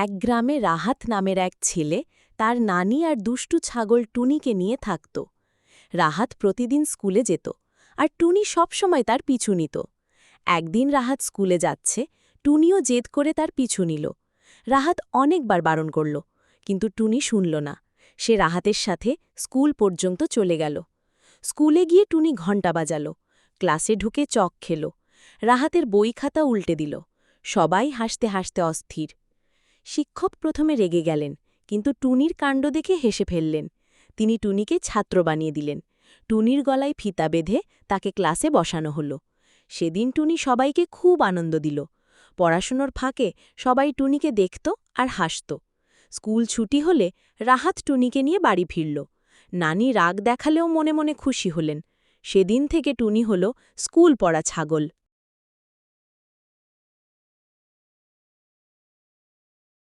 এক গ্রামে রাহাত নামের এক ছেলে তার নানি আর দুষ্টু ছাগল টুনিকে নিয়ে থাকত। রাহাত প্রতিদিন স্কুলে যেত আর টুনি সবসময় তার পিছু নিত। একদিন রাহাত স্কুলে যাচ্ছে, টুনিও জেদ করে তার পিছু নিল। রাহাত অনেকবার বারণ করল, কিন্তু টুনি শুনল না। সে রাহাতের সাথে স্কুল পর্যন্ত চলে গেল। স্কুলে গিয়ে টুনি ঘণ্টা বাজাল, ক্লাসে ঢুকে চক খেল, রাহাতের বই খাতা উল্টে দিল। সবাই হাসতে হাসতে অস্থির। শিক্ষক প্রথমে রেগে গেলেন, কিন্তু টুনির কাণ্ড দেখে হেসে ফেললেন। তিনি টুনিকে ছাত্র বানিয়ে দিলেন। টুনির গলায় ফিতা বেঁধে তাকে ক্লাসে বসানো হল। সেদিন টুনি সবাইকে খুব আনন্দ দিল। পড়াশুনোর ফাঁকে সবাই টুনিকে দেখত আর হাসত। স্কুল ছুটি হলে রাহাত টুনিকে নিয়ে বাড়ি ফিরল। নানি রাগ দেখালেও মনে মনে খুশি হলেন। সেদিন থেকে টুনি হল স্কুল পড়া ছাগল।